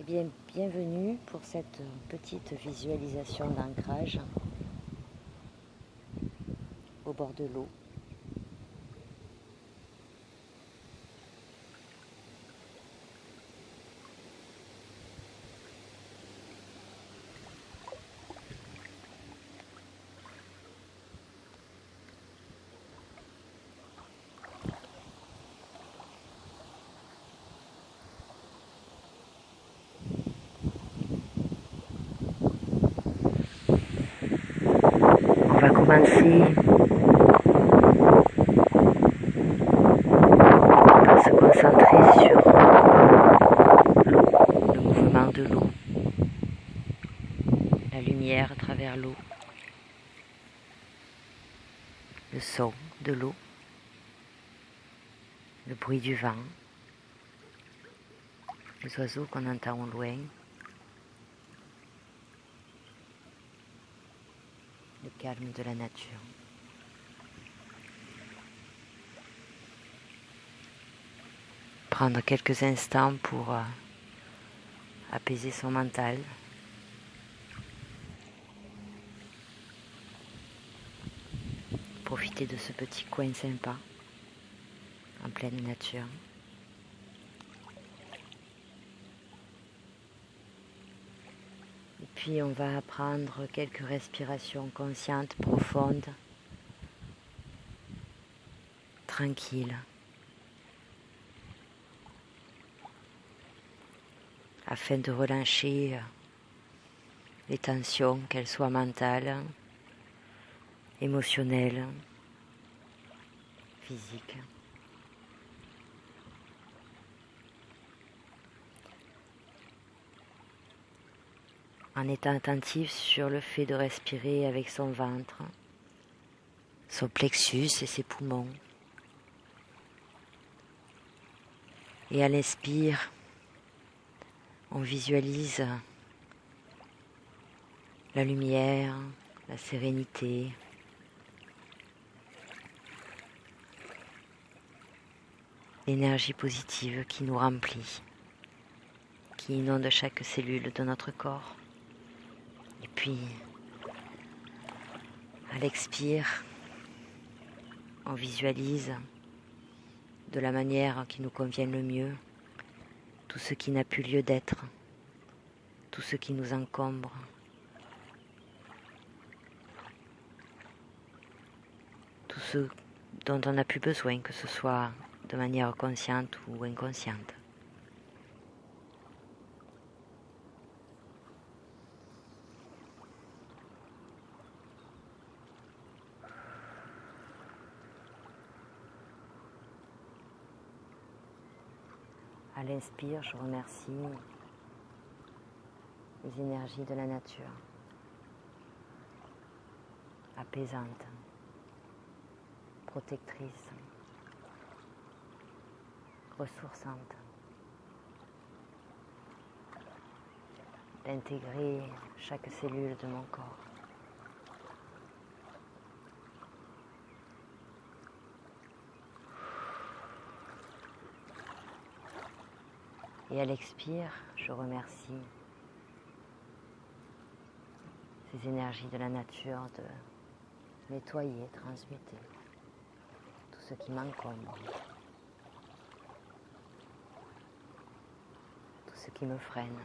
Bienvenue pour cette petite visualisation d'ancrage au bord de l'eau. On va commencer par se concentrer sur l'eau, le mouvement de l'eau, la lumière à travers l'eau, le son de l'eau, le bruit du vent, les oiseaux qu'on entend au loin, le calme de la nature. Prendre quelques instants pour apaiser son mental. Profiter de ce petit coin sympa en pleine nature. Et puis on va prendre quelques respirations conscientes, profondes, tranquilles, afin de relâcher les tensions, qu'elles soient mentales, émotionnelles, physiques. En étant attentif sur le fait de respirer avec son ventre, son plexus et ses poumons. Et à l'inspire, on visualise la lumière, la sérénité, l'énergie positive qui nous remplit, qui inonde chaque cellule de notre corps. Et puis, à l'expire, on visualise de la manière qui nous convient le mieux tout ce qui n'a plus lieu d'être, tout ce qui nous encombre, tout ce dont on n'a plus besoin, que ce soit de manière consciente ou inconsciente. À l'inspire, je remercie les énergies de la nature, apaisantes, protectrices, ressourçantes, d'intégrer chaque cellule de mon corps. Et à l'expire, je remercie ces énergies de la nature de nettoyer, transmuter tout ce qui m'encombre, tout ce qui me freine.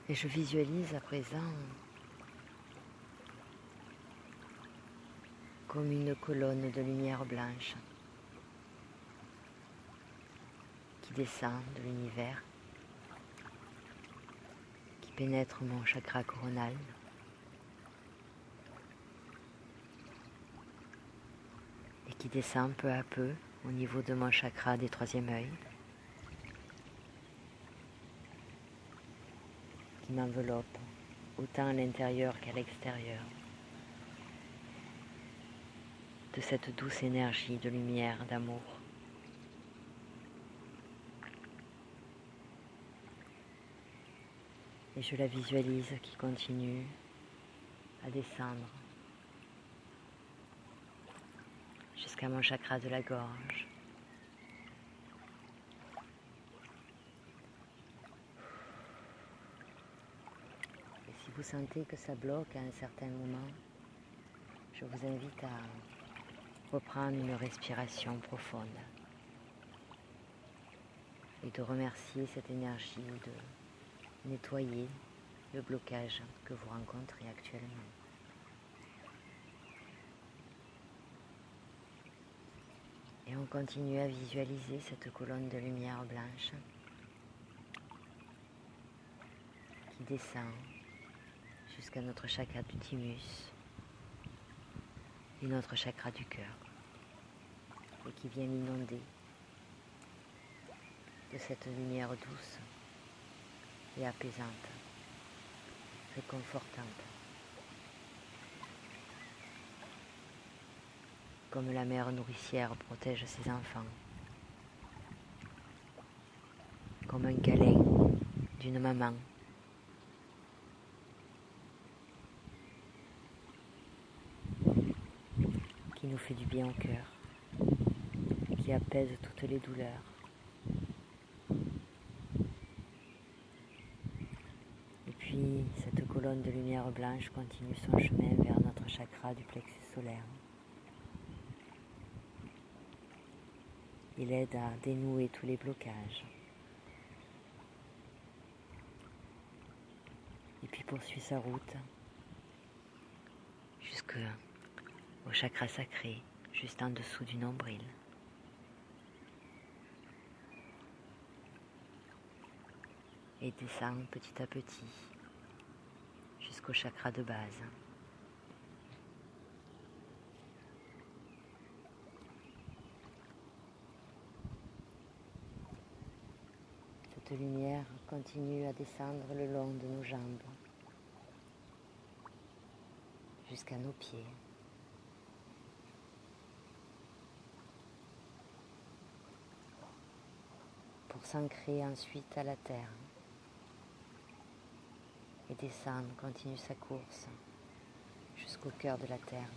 Et je visualise à présent comme une colonne de lumière blanche qui descend de l'univers, qui pénètre mon chakra coronal, et qui descend peu à peu au niveau de mon chakra des troisième œil, qui m'enveloppe autant à l'intérieur qu'à l'extérieur, de cette douce énergie de lumière, d'amour. Et je la visualise qui continue à descendre jusqu'à mon chakra de la gorge. Et si vous sentez que ça bloque à un certain moment, je vous invite à reprendre une respiration profonde et de remercier cette énergie de nettoyer le blocage que vous rencontrez actuellement. Et on continue à visualiser cette colonne de lumière blanche qui descend jusqu'à notre chakra du thymus et notre chakra du cœur et qui vient l'inonder de cette lumière douce et apaisante, réconfortante, comme la mère nourricière protège ses enfants, comme un câlin d'une maman qui nous fait du bien au cœur, qui apaise toutes les douleurs. Et puis cette colonne de lumière blanche continue son chemin vers notre chakra du plexus solaire. Il aide à dénouer tous les blocages. Et puis poursuit sa route jusqu'au chakra sacré, juste en dessous du nombril. Et descend petit à petit jusqu'au chakra de base. Cette lumière continue à descendre le long de nos jambes jusqu'à nos pieds. Pour s'ancrer ensuite à la terre et descendre, continue sa course jusqu'au cœur de la terre.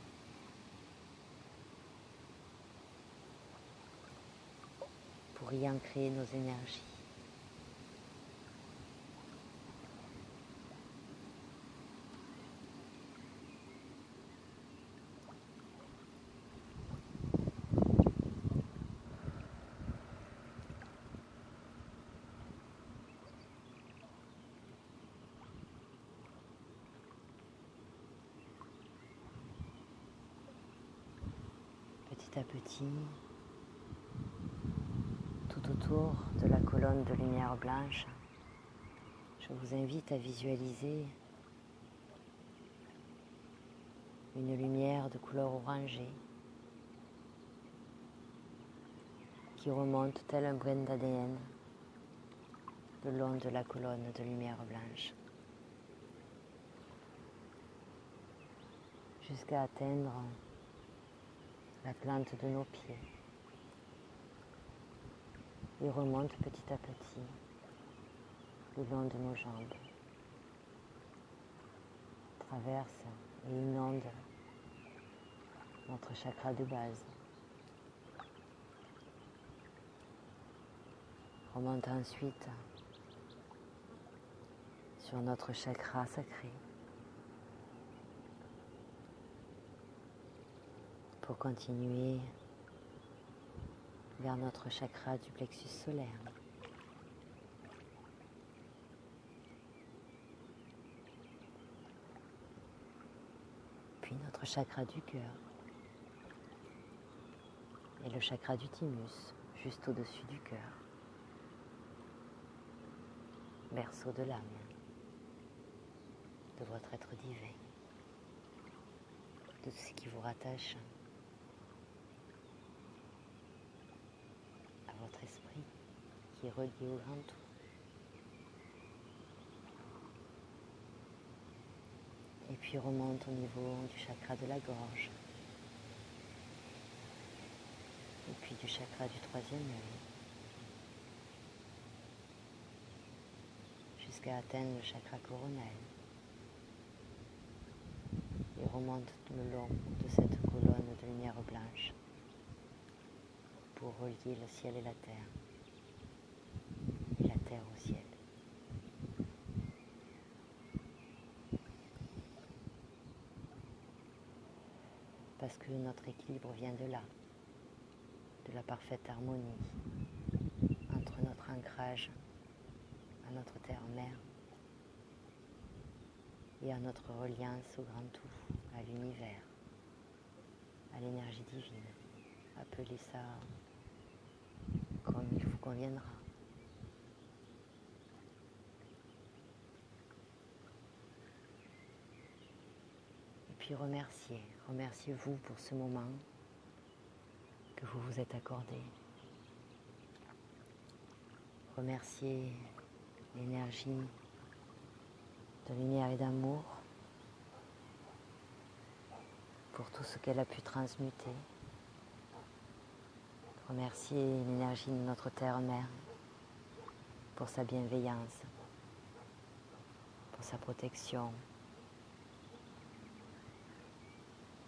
Pour y ancrer nos énergies. Petit à petit, tout autour de la colonne de lumière blanche, je vous invite à visualiser une lumière de couleur orangée qui remonte tel un brin d'ADN le long de la colonne de lumière blanche jusqu'à atteindre la plante de nos pieds et remonte petit à petit le long de nos jambes, traverse et inonde notre chakra de base, remonte ensuite sur notre chakra sacré pour continuer vers notre chakra du plexus solaire. Puis notre chakra du cœur et le chakra du thymus, juste au-dessus du cœur, berceau de l'âme, de votre être divin, de tout ce qui vous rattache à votre esprit qui est relié au grand tout. puis remonte au niveau du chakra de la gorge. Et puis du chakra du troisième œil. Jusqu'à atteindre le chakra coronal. Et remonte le long de cette colonne de lumière blanche pour relier le ciel et la terre. Et la terre au ciel. Parce que notre équilibre vient de là, de la parfaite harmonie entre notre ancrage à notre terre-mère et à notre reliance au grand tout, à l'univers, à l'énergie divine. Appelez ça comme il vous conviendra. Et puis remerciez-vous pour ce moment que vous vous êtes accordé. Remerciez l'énergie de lumière et d'amour pour tout ce qu'elle a pu transmuter. Remerciez l'énergie de notre terre-mère pour sa bienveillance, pour sa protection,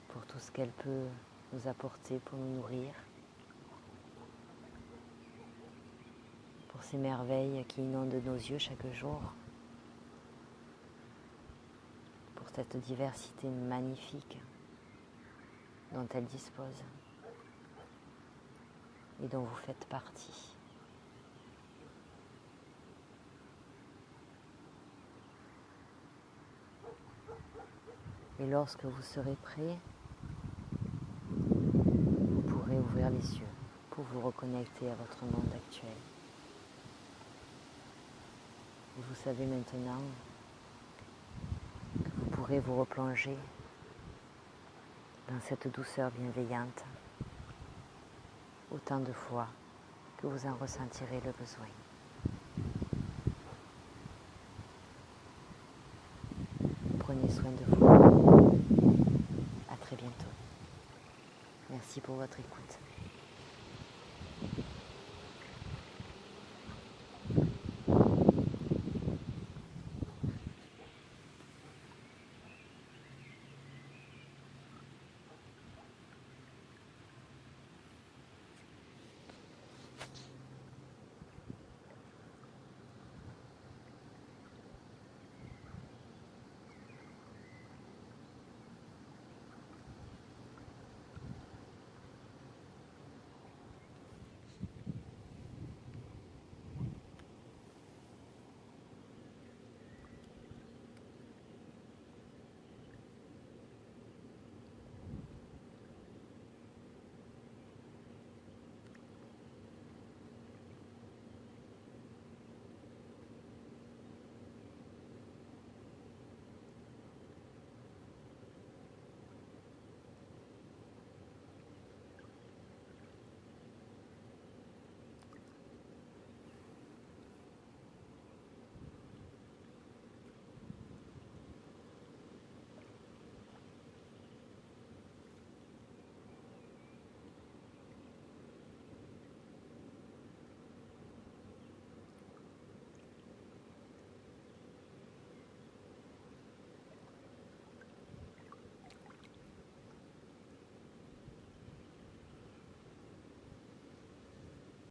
pour tout ce qu'elle peut nous apporter pour nous nourrir, pour ces merveilles qui inondent nos yeux chaque jour, pour cette diversité magnifique dont elle dispose et dont vous faites partie. Et lorsque vous serez prêt, vous pourrez ouvrir les yeux pour vous reconnecter à votre monde actuel. Et vous savez maintenant que vous pourrez vous replonger dans cette douceur bienveillante autant de fois que vous en ressentirez le besoin. Prenez soin de vous. À très bientôt. Merci pour votre écoute.